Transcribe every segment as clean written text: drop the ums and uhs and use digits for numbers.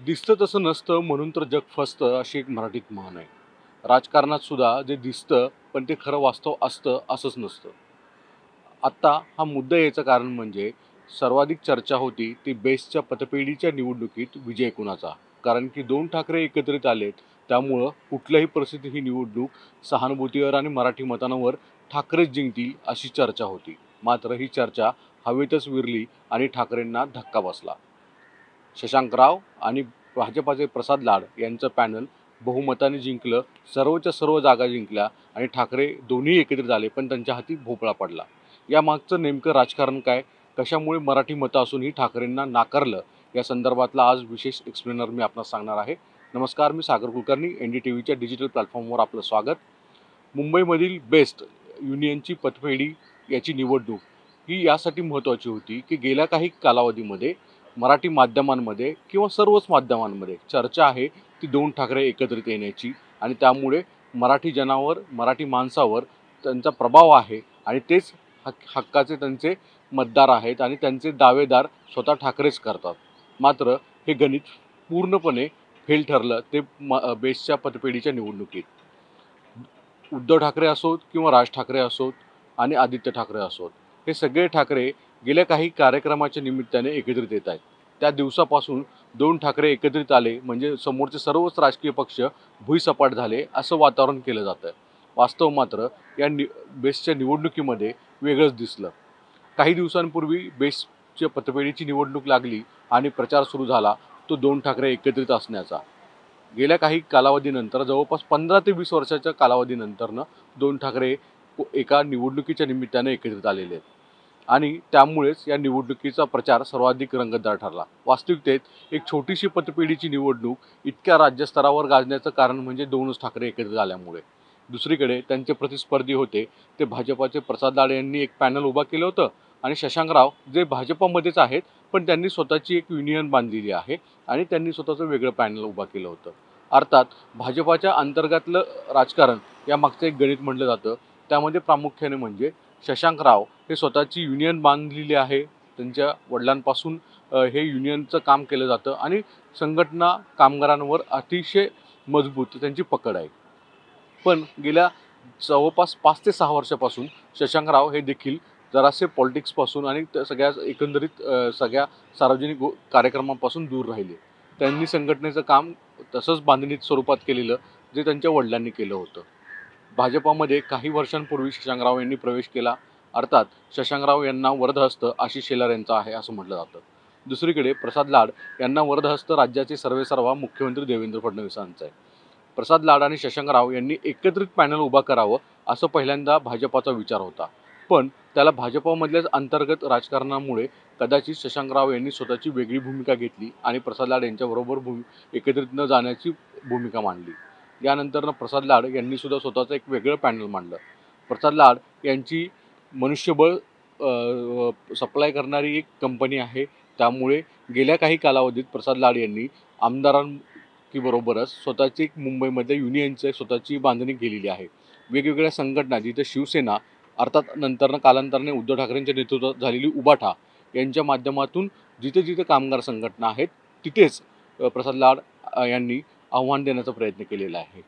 दिसतं तसं नसतं म्हणून तर जग फसतं अशी एक मराठीत म्हण आहे. राजकारणात सुद्धा जे दिसतं पण ते खरं वास्तव असतं असंच नसतं. आत्ता हा मुद्दा यायचं कारण म्हणजे सर्वाधिक चर्चा होती ती बेस्टच्या पतपेढीच्या निवडणुकीत विजय कुणाचा. कारण की 2 ठाकरे एकत्रित आलेत, त्यामुळं कुठल्याही परिस्थितीत ही निवडणूक सहानुभूतीवर आणि मराठी मतांवर ठाकरेच जिंकतील अशी चर्चा होती. मात्र ही चर्चा हवेतच विरली आणि ठाकरेंना धक्का बसला. शशांक राव आणि भाजपाचे प्रसाद लाड यांचं पॅनल बहुमताने जिंकलं, सर्वच्या सर्व जागा जिंकल्या आणि ठाकरे दोन्ही एकत्रित आले, पण त्यांच्या हाती भोपळा पडला. यामागचं नेमकं राजकारण काय? कशामुळे मराठी मतं असूनही ठाकरेंना नाकारलं? या संदर्भातला आज विशेष एक्सप्लेनर मी आपणास सांगणार आहे. नमस्कार, मी सागर कुलकर्णी. NDTVच्या डिजिटल प्लॅटफॉर्मवर आपलं स्वागत. मुंबईमधील बेस्ट युनियनची पतपेढी याची निवडणूक ही यासाठी महत्त्वाची होती की गेल्या काही कालावधीमध्ये मराठी माध्यमांमध्ये किंवा सर्वच माध्यमांमध्ये चर्चा आहे ती 2 ठाकरे एकत्रित येण्याची आणि त्यामुळे मराठी जनावर मराठी माणसावर त्यांचा प्रभाव आहे आणि तेच हक्काचे त्यांचे मतदार आहेत आणि त्यांचे दावेदार स्वतः ठाकरेच करतात. मात्र हे गणित पूर्णपणे फेल ठरलं ते बेस्टच्या पतपेढीच्या निवडणुकीत. उद्धव ठाकरे असोत किंवा राज ठाकरे असोत आणि आदित्य ठाकरे असोत, हे सगळे ठाकरे गेल्या काही कार्यक्रमाच्या निमित्ताने एकत्रित येत आहेत. त्या दिवसापासून 2 ठाकरे एकत्रित आले म्हणजे समोरचे सर्वच राजकीय पक्ष भुईसपाट झाले असं वातावरण केलं जातं. वास्तव मात्र या बेस्टच्या निवडणुकीमध्ये वेगळंच दिसलं. काही दिवसांपूर्वी बेस्टच्या पतपेढीची निवडणूक लागली आणि प्रचार सुरू झाला तो 2 ठाकरे एकत्रित असण्याचा. गेल्या काही कालावधीनंतर जवळपास 15 ते 20 वर्षाच्या कालावधीनंतरनं 2 ठाकरे एका निवडणुकीच्या निमित्ताने एकत्रित आलेले आहेत आणि त्यामुळेच या निवडणुकीचा प्रचार सर्वाधिक रंगतदार ठरला. वास्तविकतेत एक छोटीशी पतपेढीची निवडणूक इतक्या राज्यस्तरावर गाजण्याचं कारण म्हणजे 2च ठाकरे एकत्रित आल्यामुळे. दुसरीकडे त्यांचे प्रतिस्पर्धी होते ते भाजपाचे प्रसाद लाड यांनी एक पॅनल उभा केलं होतं आणि शशांक राव जे भाजपामध्येच आहेत पण त्यांनी स्वतःची एक युनियन बांधलेली आहे आणि त्यांनी स्वतःचं वेगळं पॅनल उभा केलं होतं. अर्थात भाजपाच्या अंतर्गतलं राजकारण यामागचं एक गणित म्हटलं जातं. त्यामध्ये प्रामुख्याने म्हणजे शशांक राव हे स्वतःची युनियन बांधलेली आहे. त्यांच्या वडिलांपासून हे युनियनचं काम केलं जातं आणि संघटना कामगारांवर अतिशय मजबूत त्यांची पकड आहे. पण गेल्या जवळपास 5 ते 6 वर्षापासून शशांक राव हे देखील जरासे पॉलिटिक्सपासून आणि सगळ्या एकंदरीत सगळ्या सार्वजनिक कार्यक्रमांपासून दूर राहिले. त्यांनी संघटनेचं काम तसंच बांधणीत स्वरूपात केलेलं जे त्यांच्या वडिलांनी केलं होतं. भाजपामध्ये काही वर्षांपूर्वी शशांकराव यांनी प्रवेश केला. अर्थात शशांकराव यांना वरदहस्त आशिष शेलार यांचा आहे असं म्हटलं जातं. दुसरीकडे प्रसाद लाड यांना वरदहस्त राज्याचे सर्वेसर्वा मुख्यमंत्री देवेंद्र फडणवीसांचा आहे. प्रसाद लाड आणि शशांक राव यांनी एकत्रित पॅनल उभा करावं असं पहिल्यांदा भाजपाचा विचार होता. पण त्याला भाजपामधल्याच अंतर्गत राजकारणामुळे कदाचित शशांक राव यांनी स्वतःची वेगळी भूमिका घेतली आणि प्रसाद लाड यांच्याबरोबर एकत्रित न जाण्याची भूमिका मांडली. यानंतर प्रसाद लाड यांनी सुद्धा स्वतःचं एक वेगळं पॅनल मांडलं. प्रसाद लाड यांची मनुष्यबळ सप्लाय करणारी एक कंपनी आहे. त्यामुळे गेल्या काही कालावधीत प्रसाद लाड यांनी आमदारांबरोबरच स्वतःची एक मुंबईमध्ये युनियनची स्वतःची बांधणी केलेली आहे. वेगवेगळ्या संघटना जिथे शिवसेना अर्थात नंतरनं कालांतराने उद्धव ठाकरेंच्या नेतृत्वात झालेली उबाठा यांच्या माध्यमातून जिथे जिथे कामगार संघटना आहेत तिथेच प्रसाद लाड यांनी आव्हान देण्याचा प्रयत्न केलेला आहे.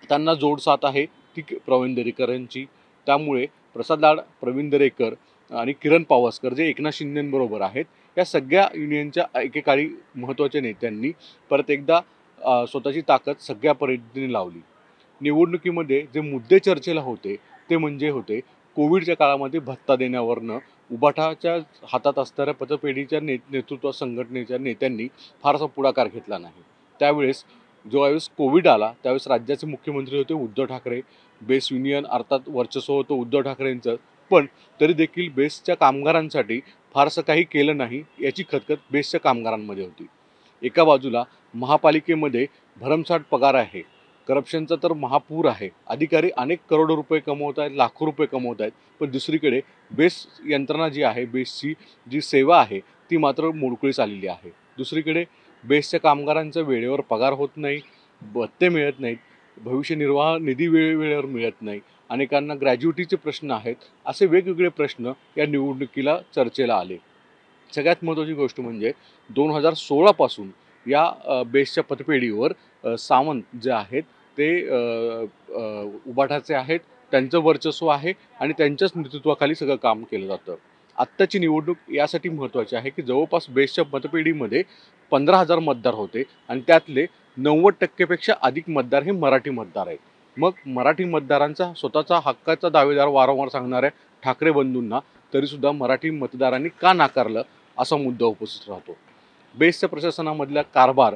त्यांना जोड साथ आहे ती प्रवीण दरेकर यांची. त्यामुळे प्रसाद लाड, प्रवीण दरेकर आणि किरण पावसकर जे एकनाथ शिंदेंबरोबर आहेत या सगळ्या युनियनच्या एकेकाळी महत्त्वाच्या नेत्यांनी परत एकदा स्वतःची ताकद सगळ्या पद्धतीने लावली. निवडणुकीमध्ये जे मुद्दे चर्चेला होते ते म्हणजे होते कोविडच्या काळामध्ये भत्ता देण्यावरनं उबाठाच्या हातात असणाऱ्या पतपेढीच्या नेतृत्व संघटनेच्या नेत्यांनी फारसा पुढाकार घेतला नाही. त्यावेळेस ज्यावेळेस कोविड आला त्यावेळेस राज्याचे मुख्यमंत्री होते उद्धव ठाकरे. बेस युनियन अर्थात वर्चस्व होतं उद्धव ठाकरेंचं, पण तरी देखील बेसच्या कामगारांसाठी फारसं काही केलं नाही याची खदखद बेसच्या कामगारांमध्ये होती. एका बाजूला महापालिकेमध्ये भरमसाठ पगार आहे, करप्शनचा तर महापूर आहे, अधिकारी अनेक करोडो रुपये कमवत आहेत, लाखो रुपये कमवत आहेत, पण दुसरीकडे बेस यंत्रणा जी आहे, बेसची जी सेवा आहे ती मात्र मोडकळीस आलेली आहे. दुसरीकडे बेसच्या कामगारांचा वेळेवर पगार होत नाही, भत्ते मिळत नाहीत, भविष्य निर्वाह निधी वेळेवर मिळत नाही, अनेकांना ग्रॅज्युटीचे प्रश्न आहेत. असे वेगवेगळे प्रश्न या निवडणुकीला चर्चेला आले. सगळ्यात महत्त्वाची गोष्ट म्हणजे 2016 पासून बेसच्या पतपेढीवर सावंत जे आहेत ते उबाठाचे आहेत, त्यांचं वर्चस्व आहे आणि त्यांच्याच नेतृत्वाखाली सगळं काम केलं जातं. आत्ताची निवडणूक यासाठी महत्त्वाची आहे की जवळपास बेसच्या मतपेढीमध्ये 15,000 मतदार होते आणि त्यातले 90% पेक्षा अधिक मतदार हे मराठी मतदार आहेत. मग मराठी मतदारांचा स्वतःचा हक्काचा दावेदार वारंवार सांगणाऱ्या ठाकरे बंधूंना तरीसुद्धा मराठी मतदारांनी का नाकारलं असा मुद्दा उपस्थित राहतो. बेसच्या प्रशासनामधला कारभार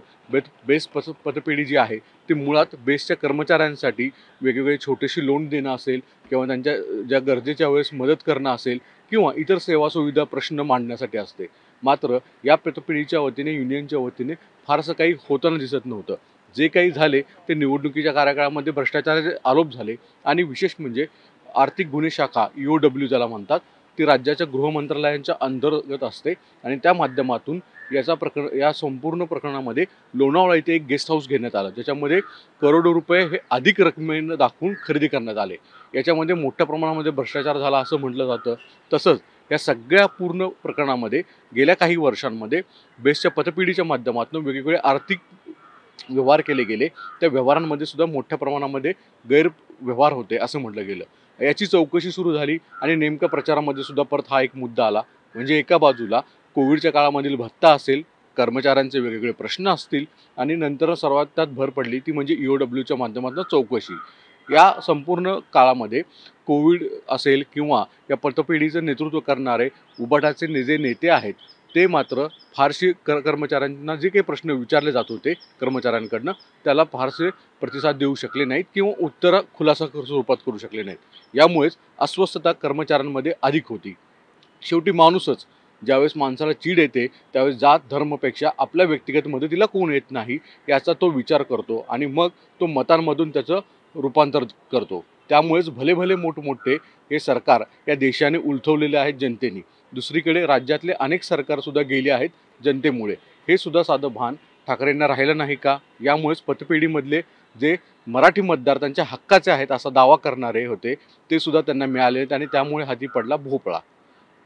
पतपेढी जी आहे ती मुळात बेसच्या कर्मचाऱ्यांसाठी वेगवेगळे छोटेशी लोन देणं असेल किंवा त्यांच्या ज्या गरजेच्या वेळेस मदत करणं असेल किंवा इतर सेवा सुविधा प्रश्न मांडण्यासाठी असते. मात्र या पतपेढीच्या वतीने युनियनच्या वतीने फारसं काही होताना दिसत नव्हतं. जे काही झाले ते निवडणुकीच्या कार्यकाळामध्ये भ्रष्टाचाराचे आरोप झाले आणि विशेष म्हणजे आर्थिक गुन्हे शाखा EOW ज्याला म्हणतात ती राज्याच्या गृह मंत्रालयांच्या अंतर्गत असते आणि त्या माध्यमातून या संपूर्ण प्रकरणामध्ये लोणावळा इथे एक गेस्ट हाऊस घेण्यात आलं, ज्याच्यामध्ये करोडो रुपये हे अधिक रकमेनं दाखवून खरेदी करण्यात आले. याच्यामध्ये मोठ्या प्रमाणामध्ये भ्रष्टाचार झाला असं म्हटलं जातं. तसंच या सगळ्या पूर्ण प्रकरणामध्ये गेल्या काही वर्षांमध्ये बेसच्या पतपेढीच्या माध्यमातून वेगवेगळे आर्थिक व्यवहार केले गेले. त्या व्यवहारांमध्ये सुद्धा मोठ्या प्रमाणामध्ये गैरव्यवहार होते असं म्हटलं गेलं. याची चौकशी सुरू झाली आणि नेमक्या प्रचारामध्ये सुद्धा परत हा एक मुद्दा आला. म्हणजे एका बाजूला कोविडच्या काळामधील भत्ता असेल, कर्मचाऱ्यांचे वेगवेगळे प्रश्न असतील आणि नंतर सर्वात त्यात भर पडली ती म्हणजे EOWच्या माध्यमातून चौकशी. या संपूर्ण काळामध्ये कोविड असेल किंवा या पतपेढीचं नेतृत्व करणारे उबाटाचे जे नेते आहेत ते मात्र फारसे कर्मचाऱ्यांना जे काही प्रश्न विचारले जात होते कर्मचाऱ्यांकडनं त्याला फारसे प्रतिसाद देऊ शकले नाहीत किंवा उत्तरं खुलासा स्वरूपात करू शकले नाहीत. यामुळेच अस्वस्थता कर्मचाऱ्यांमध्ये अधिक होती. शेवटी माणूसच ज्यावेळेस माणसाला चीड येते त्यावेळेस जात धर्मपेक्षा आपल्या व्यक्तिगत मदतीला कोण येत नाही याचा तो विचार करतो आणि मग तो मतांमधून त्याचं रूपांतर करतो. त्यामुळेच भले भले मोठमोठे हे सरकार या देशाने उलथवलेले आहेत जनतेने. दुसरीकडे राज्यातले अनेक सरकारसुद्धा गेले आहेत जनतेमुळे. हे सुद्धा साधं भान ठाकरेंना राहिलं नाही का? यामुळेच पतपेढीमधले जे मराठी मतदार त्यांच्या हक्काचे आहेत असा दावा करणारे होते ते सुद्धा त्यांना मिळाले आणि त्यामुळे हाती पडला भोपळा.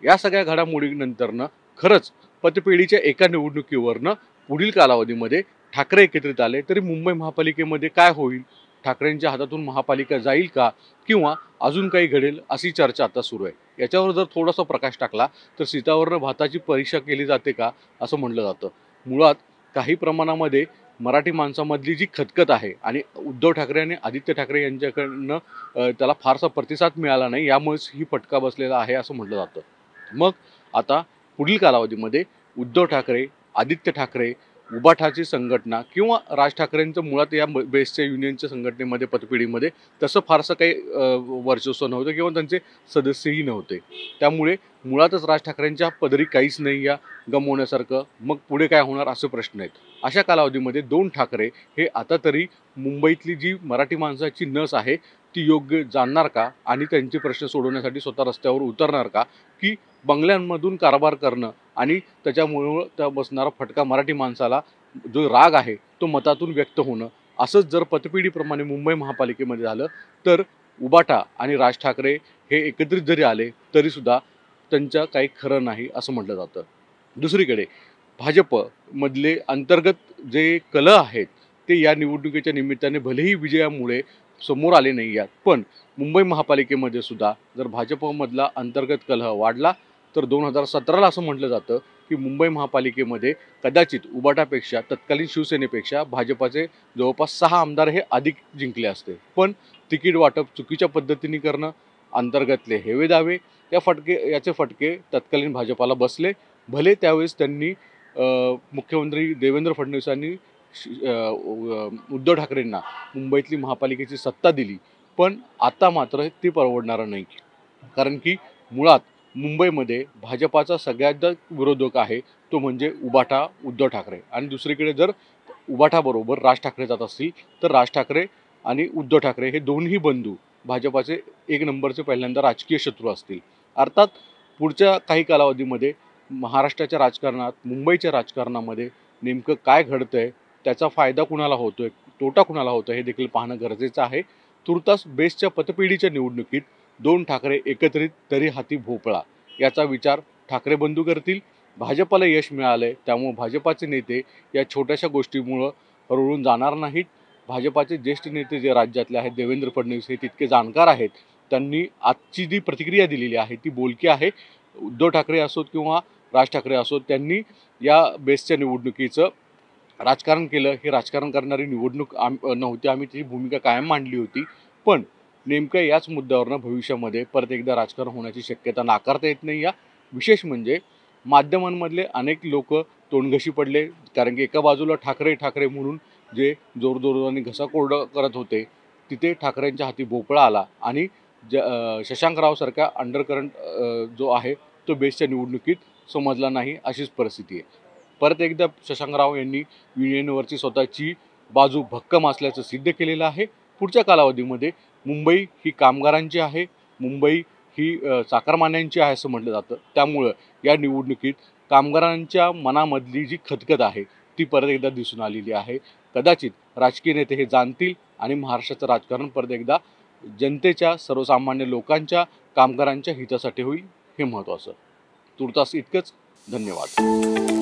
या सगळ्या घडामोडीनंतरनं खरंच पतपेढीच्या एका निवडणुकीवरनं पुढील कालावधीमध्ये ठाकरे एकत्रित आले तरी मुंबई महापालिकेमध्ये काय होईल? ठाकरेंच्या हातातून महापालिका जाईल का किंवा अजून काही घडेल अशी चर्चा आता सुरू आहे. याच्यावर जर थोडासा प्रकाश टाकला तर सीतावरनं भाताची परीक्षा केली जाते का असं म्हटलं जातं. मुळात काही प्रमाणामध्ये मराठी माणसामधली जी खतखत आहे आणि उद्धव ठाकरे आणि आदित्य ठाकरे यांच्याकडनं त्याला फारसा प्रतिसाद मिळाला नाही, यामुळेच ही फटका बसलेला आहे असं म्हटलं जातं. मग आता पुढील कालावधीमध्ये उद्धव ठाकरे, आदित्य ठाकरे, उबाठाची संघटना किंवा राज ठाकरेंचं मुळात या बेसच्या युनियनच्या संघटनेमध्ये पतपेढीमध्ये तसं फारसं काही वर्चस्व नव्हतं किंवा त्यांचे सदस्यही नव्हते. त्यामुळे मुळातच राज ठाकरेंच्या पदरी काहीच नाही या गमवण्यासारखं. मग पुढे काय होणार असे प्रश्न आहेत. अशा कालावधीमध्ये दोन ठाकरे हे आता तरी मुंबईतली जी मराठी माणसाची नस आहे ती योग्य जाणणार का आणि त्यांचे प्रश्न सोडवण्यासाठी स्वतः रस्त्यावर उतरणार का की बंगल्यांमधून कारभार करणं आणि त्याच्यामुळं त्या बसणारा फटका मराठी माणसाला जो राग आहे तो मतातून व्यक्त होणं असंच जर पतपेढीप्रमाणे मुंबई महापालिकेमध्ये झालं तर उबाटा आणि राज ठाकरे हे एकत्रित जरी आले तरीसुद्धा त्यांचं काही खरं नाही असं म्हटलं जातं. दुसरीकडे भाजपमधले अंतर्गत जे कलह आहेत ते या निवडणुकीच्या निमित्ताने भलेही विजयामुळे समोर आले नाही आहेत, पण मुंबई महापालिकेमध्ये सुद्धा जर भाजपमधला अंतर्गत कलह वाढला तर 2017ला असं म्हटलं जातं की मुंबई महापालिकेमध्ये कदाचित उबाटापेक्षा तत्कालीन शिवसेनेपेक्षा भाजपाचे जवळपास 6 आमदार हे अधिक जिंकले असते. पण तिकीट वाटप चुकीच्या पद्धतीने करणं, अंतर्गतले हेवे दावे याचे फटके तत्कालीन भाजपाला बसले. भले त्यावेळेस त्यांनी मुख्यमंत्री देवेंद्र फडणवीसांनी उद्धव ठाकरेंना मुंबईतली महापालिकेची सत्ता दिली, पण आता मात्र ती परवडणारं नाही. कारण की मुळात मुंबईमध्ये भाजपाचा सगळ्यात विरोधक आहे तो म्हणजे उबाटा उद्धव ठाकरे आणि दुसरीकडे जर उबाटाबरोबर राज ठाकरे जात असतील तर राज ठाकरे आणि उद्धव ठाकरे हे दोन्ही बंधू भाजपाचे एक नंबरचे पहिल्यांदा राजकीय शत्रू असतील. अर्थात पुढच्या काही कालावधीमध्ये महाराष्ट्राच्या राजकारणात, मुंबईच्या राजकारणामध्ये नेमकं काय घडतंय, त्याचा फायदा कुणाला होतोय, तोटा कुणाला होतोय हे देखील पाहणं गरजेचं आहे. तुर्तास बेसच्या पतपेढीच्या निवडणुकीत दोन ठाकरे एकत्रित तरी हाती भोपळा याचा विचार ठाकरे बंधू करतील भाजपाला यश मिळालंय, त्यामुळे भाजपाचे नेते या छोट्याशा गोष्टीमुळं रुळून जाणार नाहीत. भाजपाचे ज्येष्ठ नेते जे राज्यातले आहेत, देवेंद्र फडणवीस हे तितके जाणकार आहेत. त्यांनी आजची जी प्रतिक्रिया दिलेली आहे ती बोलकी आहे. उद्धव ठाकरे असोत किंवा राज ठाकरे असोत, त्यांनी या बेस्टच्या निवडणुकीचं राजकारण केलं. हे राजकारण करणारी निवडणूक नव्हती. आम्ही ती भूमिका कायम मांडली होती. पण नेमक्या याच मुद्द्यावरनं भविष्यामध्ये परत एकदा राजकारण होण्याची शक्यता नाकारता येत नाही. या विशेष म्हणजे माध्यमांमधले अनेक लोक तोंडघशी पडले, कारण की एका बाजूला ठाकरे ठाकरे म्हणून जे जोरजोराने घसाकोरडं करत होते, तिथे ठाकरेंच्या हाती भोपळा आला आणि शशांकरावसारखा अंडरकरंट जो आहे तो बेस्टच्या निवडणुकीत समजला नाही, अशीच परिस्थिती आहे. परत एकदा शशांकराव यांनी युनियनवरची स्वतःची बाजू भक्कम असल्याचं सिद्ध केलेलं आहे. पुढच्या कालावधीमध्ये मुंबई ही कामगारांची आहे, मुंबई ही चाकरमान्यांची आहे असं म्हटलं जातं. त्यामुळं या निवडणुकीत कामगारांच्या मनामधली जी खदखद आहे ती परत एकदा दिसून आलेली आहे. कदाचित राजकीय नेते हे जाणतील आणि महाराष्ट्राचं राजकारण परत एकदा जनतेच्या, सर्वसामान्य लोकांच्या, कामगारांच्या हितासाठी होईल, हे महत्त्वाचं. तुर्तास इतकंच. धन्यवाद.